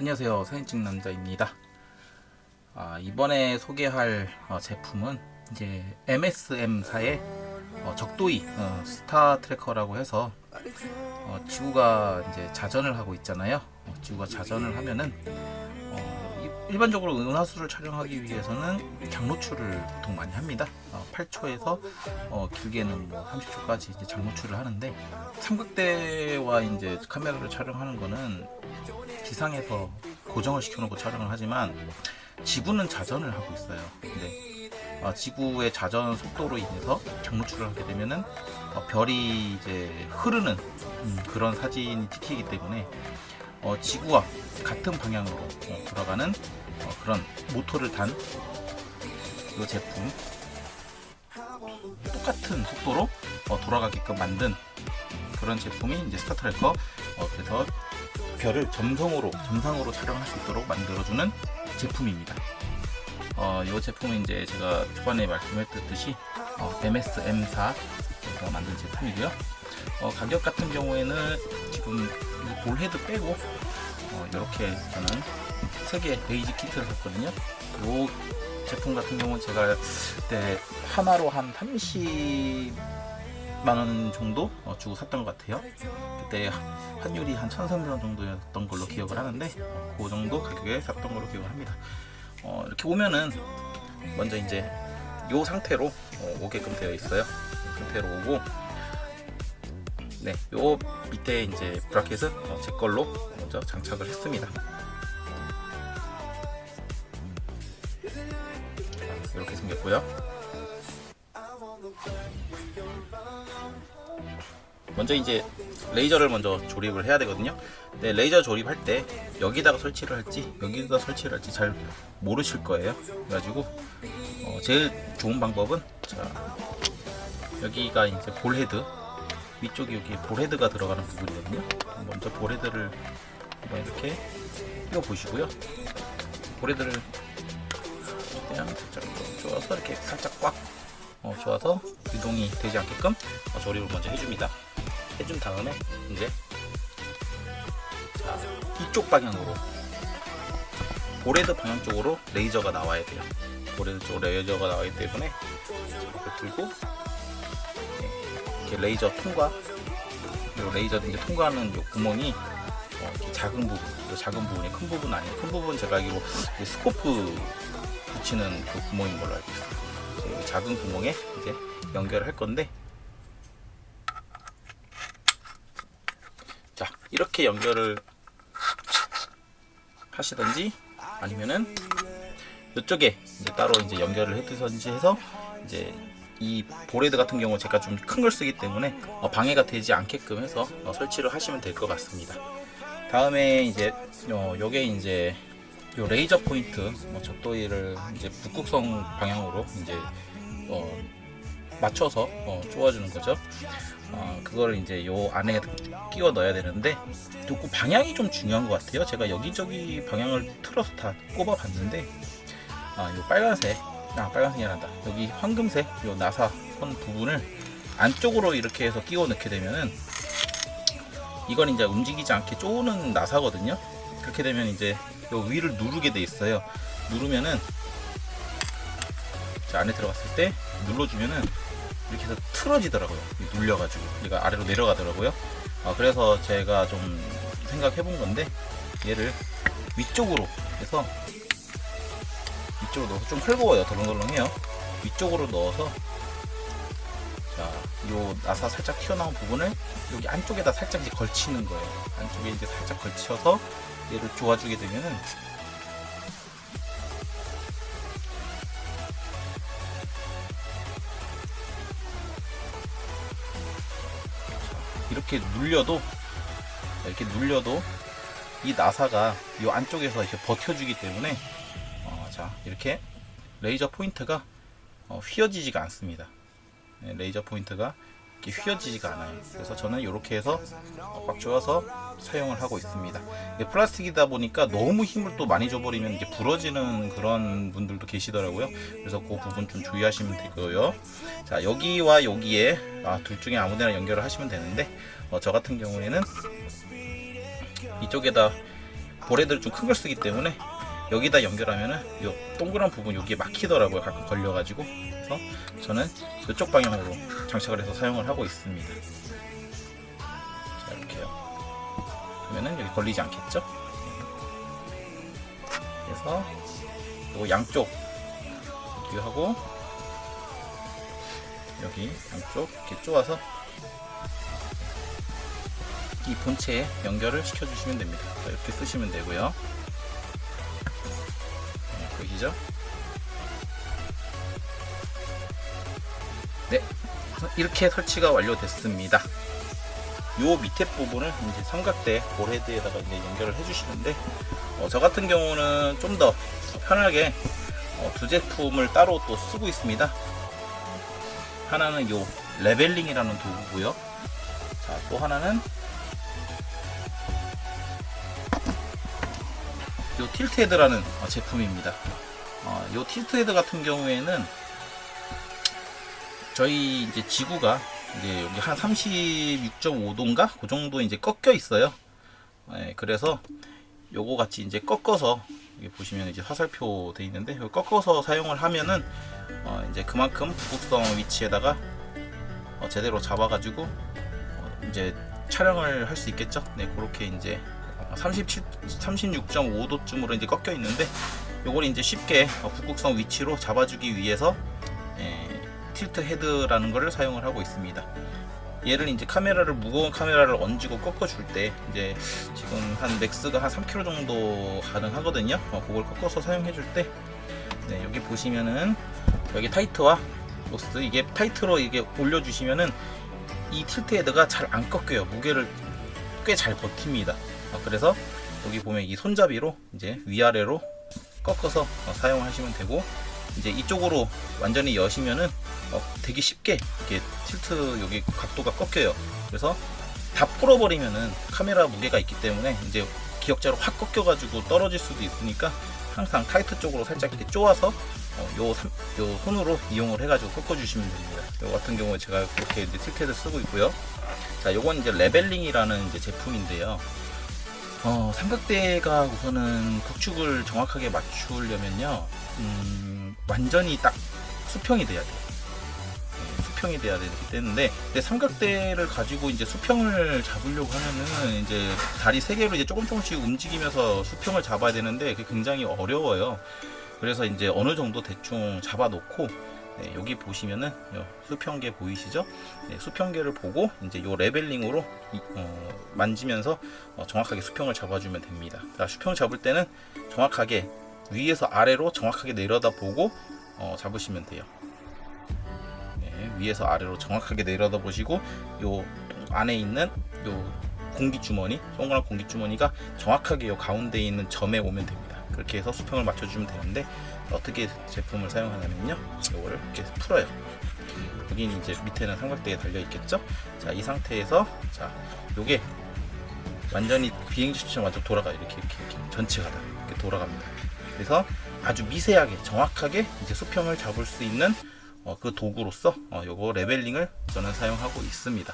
안녕하세요, 사진찍 남자입니다. 이번에 소개할 제품은 이제 MSM사의 적도이 스타 트래커라고 해서 지구가 이제 자전을 하고 있잖아요. 지구가 자전을 하면은 일반적으로 은하수를 촬영하기 위해서는 장노출을 보통 많이 합니다. 8초에서 길게는 뭐 30초까지 이제 장노출을 하는데, 삼각대와 이제 카메라를 촬영하는 거는 지상에서 고정을 시켜놓고 촬영을 하지만 지구는 자전을 하고 있어요. 근데 지구의 자전 속도로 인해서 장노출을 하게 되면은 별이 이제 흐르는 그런 사진이 찍히기 때문에 지구와 같은 방향으로 돌아가는 그런 모터를 단 이 제품, 똑같은 속도로 돌아가게끔 만든 그런 제품이 이제 스타트래커. 그래서 별을 점상으로 촬영할 수 있도록 만들어주는 제품입니다. 이 제품은 이제 제가 초반에 말씀했듯이 MSM사에서 만든 제품이고요. 가격 같은 경우에는 지금 볼헤드 빼고 이렇게 저는 3개 베이지 키트를 샀거든요. 이 제품 같은 경우는 제가 그때 하나로 한 30만원 정도 주고 샀던 것 같아요. 그때 환율이 한 1,300원 정도였던 걸로 기억을 하는데, 그 정도 가격에 샀던 걸로 기억을 합니다. 이렇게 오면은 먼저 이제 이 상태로 오게끔 되어 있어요. 이 상태로 오고, 네, 요 밑에 이제 브라켓은 제 걸로 먼저 장착을 했습니다. 이렇게 생겼고요. 먼저 이제 레이저를 먼저 조립을 해야 되거든요. 네, 레이저 조립할 때 여기다가 설치를 할지 여기다 설치를 할지 잘 모르실 거예요. 그래가지고 제일 좋은 방법은, 자, 여기가 이제 볼헤드, 위쪽이 여기 볼헤드가 들어가는 부분이거든요. 먼저 볼헤드를 이렇게 끼워 보시고요. 볼헤드를 그냥 살짝 조여서 이렇게 살짝 꽉 조여서 유동이 되지 않게끔 조립을 먼저 해줍니다. 해준 다음에 이제 이쪽 방향으로, 볼헤드 방향 쪽으로 레이저가 나와야 돼요. 볼헤드 쪽으로 레이저가 나와야 되기 때문에 이렇게 들고 이렇게 레이저 통과, 그리고 레이저 이제 통과하는 요 구멍이 이렇게 작은 부분, 요 작은 부분이 큰 부분 아니에요. 큰 부분 제가 알기로 스코프 붙이는 그 구멍인 걸로 알고 있어요. 작은 구멍에 이제 연결을 할 건데, 자, 이렇게 연결을 하시든지 아니면은 이쪽에 이제 따로 이제 연결을 해두든지 해서, 이제 이 볼헤드 같은 경우 제가 좀 큰 걸 쓰기 때문에 방해가 되지 않게끔 해서 설치를 하시면 될 것 같습니다. 다음에 이제 요게 이제 요 레이저 포인트 적도이를 이제 북극성 방향으로 이제 맞춰서 쪼아주는 거죠. 그거를 이제 요 안에 끼워 넣어야 되는데, 그 방향이 좀 중요한 것 같아요. 제가 여기저기 방향을 틀어서 다 꼽아 봤는데, 요 빨간색이란다. 여기 황금색 요 나사 선 부분을 안쪽으로 이렇게 해서 끼워 넣게 되면은, 이건 이제 움직이지 않게 쪼는 나사거든요. 그렇게 되면 이제 요 위를 누르게 돼 있어요. 누르면은, 자, 안에 들어갔을 때 눌러주면은 이렇게 해서 틀어지더라고요. 눌려가지고 얘가 아래로 내려가더라고요. 그래서 제가 좀 생각해 본 건데, 얘를 위쪽으로 해서, 위쪽으로 넣어서 좀 헐거워요. 덜렁덜렁해요. 위쪽으로 넣어서, 자, 요 나사 살짝 튀어나온 부분을 여기 안쪽에다 살짝 이제 걸치는 거예요. 안쪽에 이제 살짝 걸쳐서 얘를 조아주게 되면은, 이렇게 눌려도 이 나사가 이 안쪽에서 이렇게 버텨주기 때문에 자, 이렇게 레이저 포인트가 휘어지지가 않습니다. 네, 레이저 포인트가 이렇게 휘어지지가 않아요. 그래서 저는 이렇게 해서 꽉 조여서 사용을 하고 있습니다. 플라스틱이다 보니까 너무 힘을 또 많이 줘버리면 이제 부러지는 그런 분들도 계시더라고요. 그래서 그 부분 좀 주의하시면 되고요. 자, 여기와 여기에 둘 중에 아무데나 연결을 하시면 되는데, 저 같은 경우에는 이쪽에다 보레드를 좀 큰 걸 쓰기 때문에 여기다 연결하면은 요 동그란 부분 여기에 막히더라고요. 가끔 걸려가지고. 그래서 저는 이쪽 방향으로 장착을 해서 사용을 하고 있습니다. 자, 이렇게요. 그러면은 여기 걸리지 않겠죠? 그래서 요 양쪽 이렇게 하고 여기 양쪽 이렇게 쪼아서 이 본체에 연결을 시켜주시면 됩니다. 자, 이렇게 쓰시면 되고요. 네, 보이시죠? 네, 이렇게 설치가 완료됐습니다. 요 밑에 부분을 이제 삼각대 보레드에다가 이제 연결을 해주시는데, 저 같은 경우는 좀 더 편하게 두 제품을 따로 또 쓰고 있습니다. 하나는 요 레벨링이라는 도구고요. 자, 또 하나는 요 틸트 헤드라는 제품입니다. 요 틸트 헤드 같은 경우에는 저희 이제 지구가 이제 여기 한 36.5도인가 그 정도 이제 꺾여 있어요. 네, 그래서 요거 같이 이제 꺾어서 여기 보시면 이제 화살표 돼 있는데 여기 꺾어서 사용을 하면은 이제 그만큼 북극성 위치에다가 제대로 잡아가지고 이제 촬영을 할 수 있겠죠. 네, 그렇게 이제 36.5도쯤으로 이제 꺾여 있는데 요걸 이제 쉽게 북극성 위치로 잡아주기 위해서 틸트 헤드라는 것을 사용을 하고 있습니다. 얘를 이제 무거운 카메라를 얹고 꺾어줄 때 이제 지금 한 맥스가 한 3kg 정도 가능하거든요. 그걸 꺾어서 사용해줄 때 네, 여기 보시면은 여기 타이트와 로스 이게 타이트로 이게 올려주시면은 이 틸트 헤드가 잘 안 꺾여요. 무게를 꽤 잘 버팁니다. 그래서 여기 보면 이 손잡이로 이제 위아래로 꺾어서 사용하시면 되고, 이제 이쪽으로 완전히 여시면은 되게 쉽게 이렇게 틸트 여기 각도가 꺾여요. 그래서 다 풀어버리면은 카메라 무게가 있기 때문에 이제 기역자로 확 꺾여가지고 떨어질 수도 있으니까 항상 타이트 쪽으로 살짝 이렇게 쪼아서 요 손으로 이용을 해가지고 꺾어주시면 됩니다. 요 같은 경우에 제가 그렇게 이제 틸트를 쓰고 있고요. 자, 요건 이제 레벨링이라는 이제 제품인데요. 삼각대가 우선은 극축을 정확하게 맞추려면요, 완전히 딱 수평이 돼야 돼요. 수평이 돼야 되기 때문에, 근데 삼각대를 가지고 이제 수평을 잡으려고 하면은 이제 다리 세 개로 이제 조금씩 움직이면서 수평을 잡아야 되는데 그게 굉장히 어려워요. 그래서 이제 어느 정도 대충 잡아놓고, 네, 여기 보시면은 수평계 보이시죠? 네, 수평계를 보고 이제 요 레벨링으로 만지면서 정확하게 수평을 잡아주면 됩니다. 자, 수평 잡을 때는 정확하게 위에서 아래로 정확하게 내려다보고 잡으시면 돼요. 네, 위에서 아래로 정확하게 내려다보시고 요 안에 있는 요 공기주머니, 동그란 공기주머니가 정확하게 요 가운데에 있는 점에 오면 됩니다. 그렇게 해서 수평을 맞춰주면 되는데, 어떻게 제품을 사용하냐면요, 이거를 이렇게 풀어요. 여기는 이제 밑에는 삼각대에 달려 있겠죠. 자, 이 상태에서 자, 요게 완전히 비행기처럼 완전 돌아가 이렇게 전체가 다 이렇게 돌아갑니다. 그래서 아주 미세하게 정확하게 이제 수평을 잡을 수 있는 그 도구로서 요거 레벨링을 저는 사용하고 있습니다.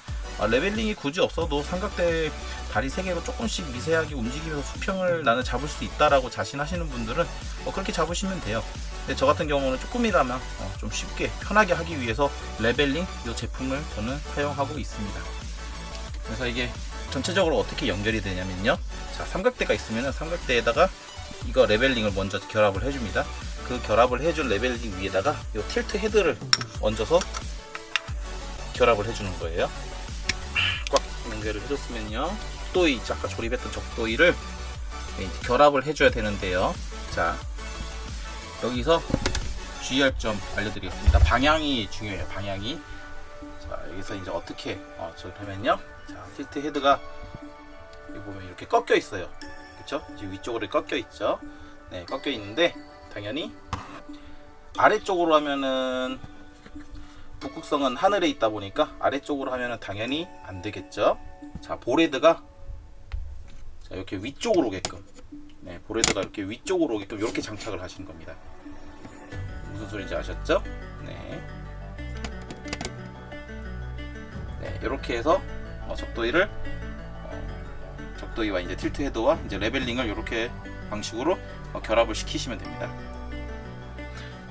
레벨링이 굳이 없어도 삼각대 다리 3개로 조금씩 미세하게 움직이면서 수평을 나는 잡을 수 있다라고 자신하시는 분들은 그렇게 잡으시면 돼요. 근데 저 같은 경우는 조금이라면 좀 쉽게 편하게 하기 위해서 레벨링 이 제품을 저는 사용하고 있습니다. 그래서 이게 전체적으로 어떻게 연결이 되냐면요, 자, 삼각대가 있으면 삼각대에다가 이거 레벨링을 먼저 결합을 해줍니다. 그 결합을 해준 레벨링 위에다가 이 틸트 헤드를 얹어서 결합을 해주는 거예요. 꽉 연결을 해줬으면요, 적도이, 아까 조립했던 적도이를 결합을 해줘야 되는데요. 자, 여기서 주의할 점 알려드리겠습니다. 방향이 중요해요. 방향이. 자, 여기서 이제 어떻게 조립하면요, 자, 틸트 헤드가 여기 보면 이렇게 꺾여 있어요. 그렇죠? 이제 위쪽으로 꺾여 있죠. 네, 꺾여 있는데 당연히 아래쪽으로 하면은 북극성은 하늘에 있다 보니까 아래쪽으로 하면은 당연히 안 되겠죠. 자, 보레드가 자, 이렇게 위쪽으로 오게끔, 네, 보레드가 이렇게 위쪽으로 오게끔 이렇게 장착을 하시는 겁니다. 무슨 소리인지 아셨죠? 네, 네, 이렇게 해서 적도이를 적도이와 이제 틸트 헤드와 이제 레벨링을 이렇게 방식으로 결합을 시키시면 됩니다.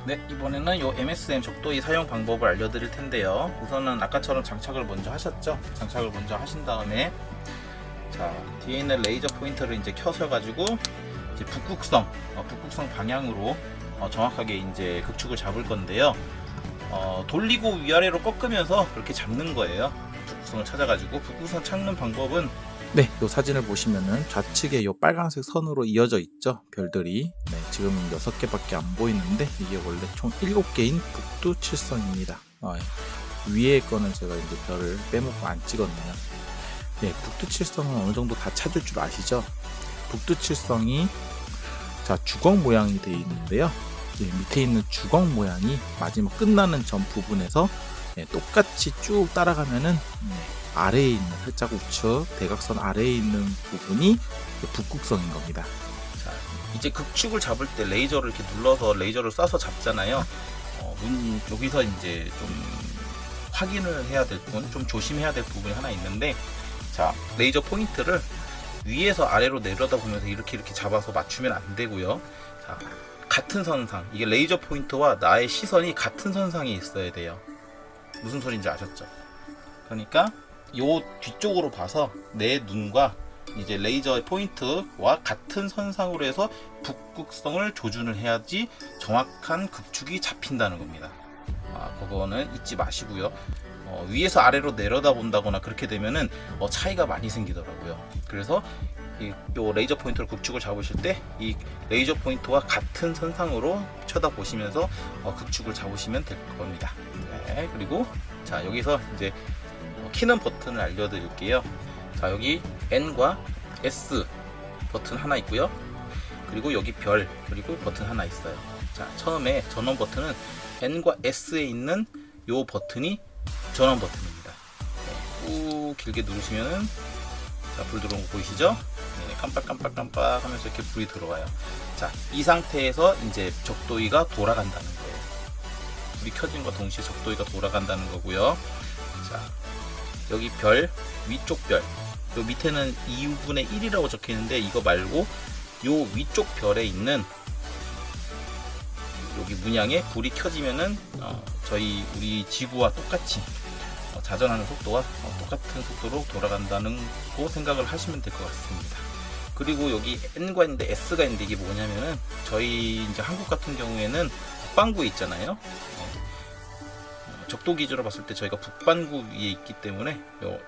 네, 이번에는 요 MSM 적도이 사용 방법을 알려드릴 텐데요. 우선은 아까처럼 장착을 먼저 하셨죠. 장착을 먼저 하신 다음에 자, 뒤에 있는 레이저 포인터를 이제 켜셔가지고 이제 북극성 방향으로 정확하게 이제 극축을 잡을 건데요. 돌리고 위아래로 꺾으면서 그렇게 잡는 거예요. 북극성을 찾아가지고. 북극성 찾는 방법은 네, 이 사진을 보시면은 좌측에 이 빨간색 선으로 이어져 있죠. 별들이. 네, 지금 6개밖에 안 보이는데 이게 원래 총 7개인 북두칠성입니다. 위에 거는 제가 이제 별을 빼먹고 안 찍었네요. 네, 북두칠성은 어느 정도 다 찾을 줄 아시죠? 북두칠성이 자, 주걱 모양이 되어 있는데요. 네, 밑에 있는 주걱 모양이 마지막 끝나는 점 부분에서 네, 똑같이 쭉 따라가면은 아래에 있는 살짝 우측 대각선 아래에 있는 부분이 북극성인 겁니다. 자, 이제 극축을 잡을 때 레이저를 이렇게 눌러서 레이저를 쏴서 잡잖아요. 여기서 이제 좀 확인을 해야 될 부분, 좀 조심해야 될 부분이 하나 있는데, 자, 레이저 포인트를 위에서 아래로 내려다 보면서 이렇게 잡아서 맞추면 안 되고요. 자, 같은 선상, 이게 레이저 포인트와 나의 시선이 같은 선상에 있어야 돼요. 무슨 소린지 아셨죠? 그러니까 요 뒤쪽으로 봐서 내 눈과 이제 레이저 포인트와 같은 선상으로 해서 북극성을 조준을 해야지 정확한 극축이 잡힌다는 겁니다. 그거는 잊지 마시고요. 위에서 아래로 내려다 본다거나 그렇게 되면은 차이가 많이 생기더라고요. 그래서 요 레이저 포인트로 극축을 잡으실 때 이 레이저 포인트와 같은 선상으로 쳐다보시면서 극축을 잡으시면 될 겁니다. 네, 그리고 자, 여기서 이제 키는 버튼을 알려드릴게요. 자, 여기 N과 S 버튼 하나 있고요. 그리고 여기 별, 그리고 버튼 하나 있어요. 자, 처음에 전원 버튼은 N과 S에 있는 요 버튼이 전원 버튼입니다. 네, 꾹 길게 누르시면은 자, 불 들어온 거 보이시죠? 네, 깜빡깜빡깜빡 하면서 이렇게 불이 들어와요. 자, 이 상태에서 이제 적도이가 돌아간다는 거예요. 불이 켜진과 동시에 적도이가 돌아간다는 거고요. 자, 여기 별, 위쪽 별, 요 밑에는 2분의 1이라고 적혀 있는데 이거 말고 요 위쪽 별에 있는 여기 문양에 불이 켜지면은 우리 지구와 똑같이 자전하는 속도와 똑같은 속도로 돌아간다는 거 생각을 하시면 될 것 같습니다. 그리고 여기 N가 있는데 S가 있는데 이게 뭐냐면은 저희 이제 한국 같은 경우에는 북반구에 있잖아요. 적도 기준으로 봤을 때 저희가 북반구 위에 있기 때문에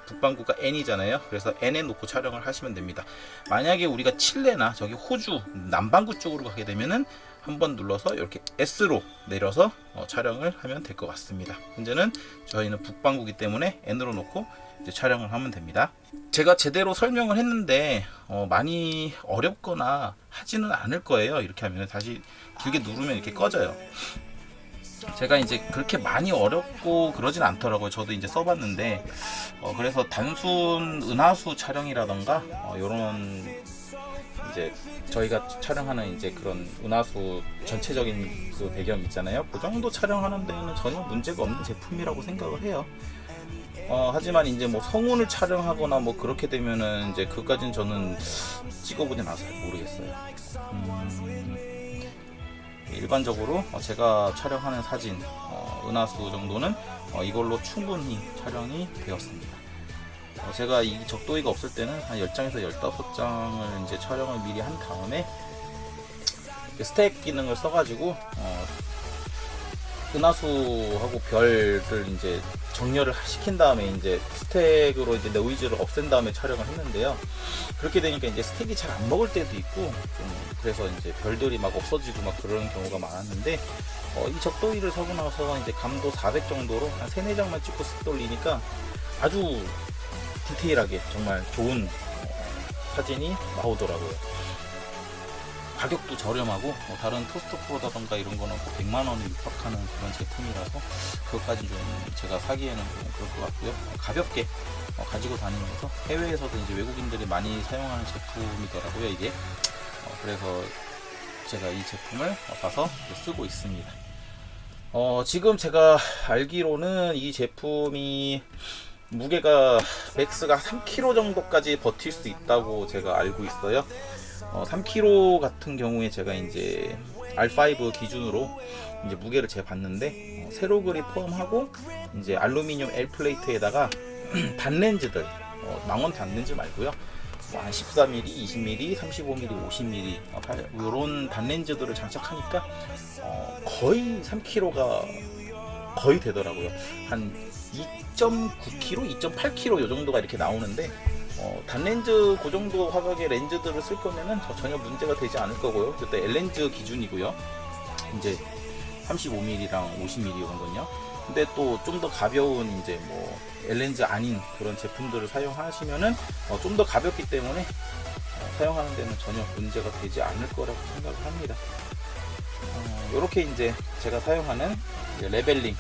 북반구가 N이잖아요. 그래서 N에 놓고 촬영을 하시면 됩니다. 만약에 우리가 칠레나 저기 호주 남반구 쪽으로 가게 되면은 한번 눌러서 이렇게 S로 내려서 촬영을 하면 될 것 같습니다. 현재는 저희는 북반구이기 때문에 N으로 놓고 이제 촬영을 하면 됩니다. 제가 제대로 설명을 했는데 많이 어렵거나 하지는 않을 거예요. 이렇게 하면 다시 길게 누르면 이렇게 꺼져요. 제가 이제 그렇게 많이 어렵고 그러진 않더라고요. 저도 이제 써봤는데 그래서 단순 은하수 촬영이라던가 요런 이제 저희가 촬영하는 이제 그런 은하수 전체적인 그 배경 있잖아요. 그 정도 촬영하는 데는 전혀 문제가 없는 제품이라고 생각을 해요. 하지만 이제 뭐 성운을 촬영하거나 뭐 그렇게 되면은 이제 그까진 저는 찍어보지 않아서 모르겠어요. 일반적으로 제가 촬영하는 사진 은하수 정도는 이걸로 충분히 촬영이 되었습니다. 제가 이 적도이가 없을 때는 한 10장에서 15장을 이제 촬영을 미리 한 다음에 스택 기능을 써가지고 은하수하고 별을 이제 정렬을 시킨 다음에 이제 스택으로 이제 노이즈를 없앤 다음에 촬영을 했는데요. 그렇게 되니까 이제 스택이 잘 안 먹을 때도 있고 그래서 이제 별들이 막 없어지고 막 그런 경우가 많았는데 이 적도이를 사고 나서 이제 감도 400 정도로 한 3, 4장만 찍고 쓱 돌리니까 아주 디테일하게 정말 좋은 사진이 나오더라고요. 가격도 저렴하고 다른 토스트 프로다던가 이런 거는 100만원에 육박하는 그런 제품이라서 그것까지 좀 제가 사기에는 좀 그럴 것 같고요. 가볍게 가지고 다니면서 해외에서도 이제 외국인들이 많이 사용하는 제품이더라고요, 이게. 그래서 제가 이 제품을 사서 쓰고 있습니다. 지금 제가 알기로는 이 제품이 무게가 맥스가 3kg 정도까지 버틸 수 있다고 제가 알고 있어요. 3kg 같은 경우에 제가 이제 R5 기준으로 이제 무게를 재봤는데 세로그립 포함하고 이제 알루미늄 L 플레이트에다가 단렌즈들 망원 단렌즈 말고요. 한 14mm, 20mm, 35mm, 50mm 이런 단렌즈들을 장착하니까 거의 3kg가 거의 되더라고요. 한 2.9kg, 2.8kg 요 정도가 이렇게 나오는데 단렌즈 그 정도 화각의 렌즈들을 쓸 거면은 전혀 문제가 되지 않을 거고요. 그때 L렌즈 기준이고요. 이제 35mm랑 50mm 이런 건요. 근데 또 좀 더 가벼운 이제 뭐 L렌즈 아닌 그런 제품들을 사용하시면은 좀 더 가볍기 때문에 사용하는 데는 전혀 문제가 되지 않을 거라고 생각을 합니다. 이렇게 이제 제가 사용하는 이제 레벨링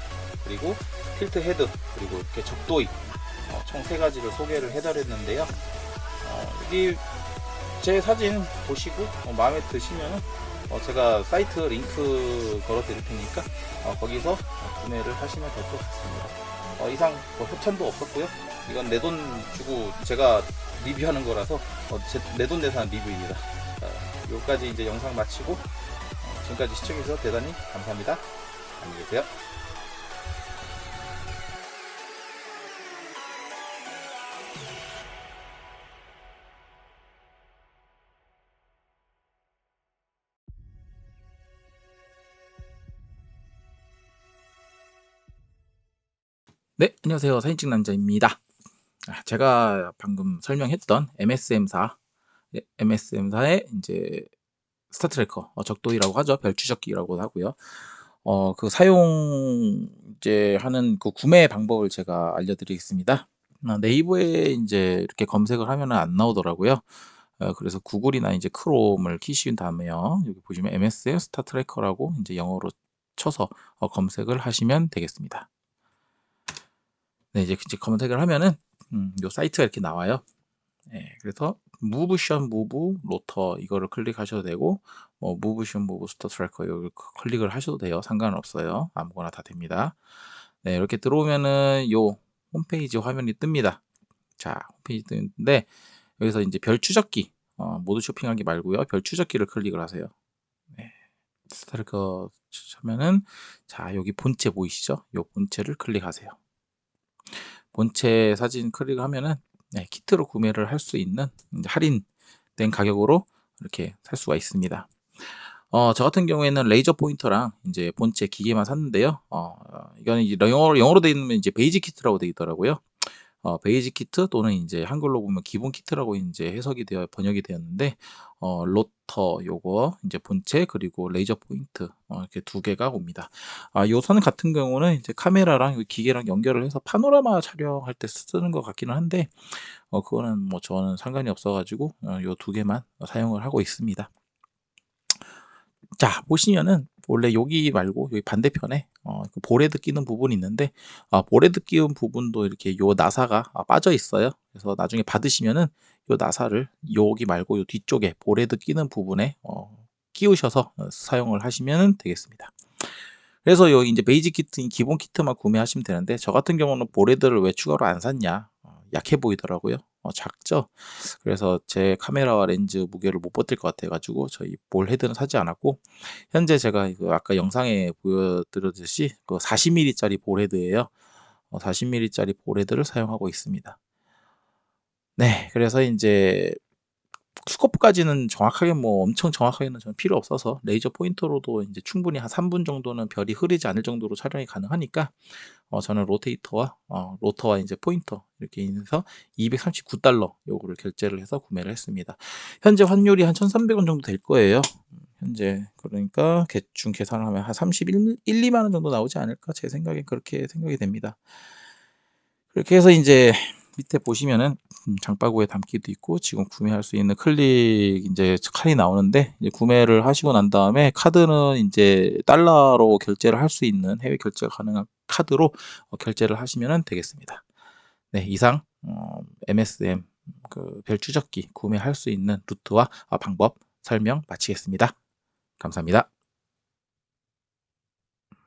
그리고 틸트 헤드 그리고 이렇게 적도입 총 3가지를 소개를 해드렸는데요. 여기 제 사진 보시고 마음에 드시면 제가 사이트 링크 걸어 드릴 테니까 거기서 구매를 하시면 될 것 같습니다. 이상 협찬도 없었고요. 이건 내 돈 주고 제가 리뷰하는 거라서 내 돈 내산 리뷰입니다. 여기까지 이제 영상 마치고 지금까지 시청해주셔서 대단히 감사합니다. 안녕히 계세요. 네, 안녕하세요. 사진찍 남자입니다. 제가 방금 설명했던 MSM사의 이제 스타트래커 적도이라고 하죠. 별추적기라고 하고요. 그 사용 이제 하는 그 구매 방법을 제가 알려드리겠습니다. 네이버에 이제 이렇게 검색을 하면은 안 나오더라고요. 그래서 구글이나 이제 크롬을 키신 다음에요. 여기 보시면 MSM 스타트래커라고 이제 영어로 쳐서 검색을 하시면 되겠습니다. 네, 이제 검색을 하면은 요 사이트가 이렇게 나와요. 네, 그래서 무브션 무브 로터 이거를 클릭하셔도 되고 무브션 무브 스타 트래커 이걸 클릭을 하셔도 돼요. 상관없어요. 아무거나 다 됩니다. 네, 이렇게 들어오면은 요 홈페이지 화면이 뜹니다. 자, 홈페이지 뜨는데 여기서 이제 별 추적기 모두 쇼핑하기 말고요. 별 추적기를 클릭을 하세요. 네, 스타 트래커 하면은 자, 여기 본체 보이시죠? 요 본체를 클릭하세요. 본체 사진 클릭하면은 네, 키트로 구매를 할 수 있는 할인된 가격으로 이렇게 살 수가 있습니다. 저 같은 경우에는 레이저 포인터랑 이제 본체 기계만 샀는데요. 이거는 이제 영어로 되어 있는 이제 베이직 키트라고 되어 있더라고요. 베이직 키트 또는 이제 한글로 보면 기본 키트라고 이제 해석이 되어 번역이 되었는데 로터 요거 이제 본체 그리고 레이저 포인트 이렇게 2개가 옵니다. 요 선 같은 경우는 이제 카메라랑 기계랑 연결을 해서 파노라마 촬영할 때 쓰는 것 같기는 한데 그거는 뭐 저는 상관이 없어가지고 요 2개만 사용을 하고 있습니다. 자, 보시면은 원래 여기 말고 여기 반대편에 그 볼헤드 끼는 부분이 있는데 볼헤드 끼운 부분도 이렇게 요 나사가 빠져 있어요. 그래서 나중에 받으시면은 요 나사를 여기 말고 요 뒤쪽에 볼헤드 끼는 부분에 끼우셔서 사용을 하시면 되겠습니다. 그래서 여기 이제 베이직 키트인 기본 키트만 구매하시면 되는데 저 같은 경우는 볼헤드를 왜 추가로 안 샀냐? 약해 보이더라고요. 작죠? 그래서 제 카메라와 렌즈 무게를 못 버틸 것 같아가지고 저희 볼 헤드는 사지 않았고 현재 제가 그 아까 영상에 보여드렸듯이 그 40mm짜리 볼 헤드예요. 40mm짜리 볼 헤드를 사용하고 있습니다. 네, 그래서 이제 스코프까지는 정확하게 뭐 엄청 정확하게는 저는 필요 없어서 레이저 포인터로도 이제 충분히 한 3분 정도는 별이 흐리지 않을 정도로 촬영이 가능하니까 저는 로터와 이제 포인터 이렇게 해서 $239 요거를 결제를 해서 구매를 했습니다. 현재 환율이 한 1,300원 정도 될 거예요. 현재 그러니까 대충 계산을 하면 한 2만 원 정도 나오지 않을까 제 생각엔 그렇게 생각이 됩니다. 그렇게 해서 이제 밑에 보시면은 장바구니에 담기도 있고 지금 구매할 수 있는 클릭 이제 칸이 나오는데 이제 구매를 하시고 난 다음에 카드는 이제 달러로 결제를 할 수 있는 해외 결제가 가능한 카드로 결제를 하시면 되겠습니다. 네, 이상 MSM 그 별 추적기 구매할 수 있는 루트와 방법 설명 마치겠습니다. 감사합니다.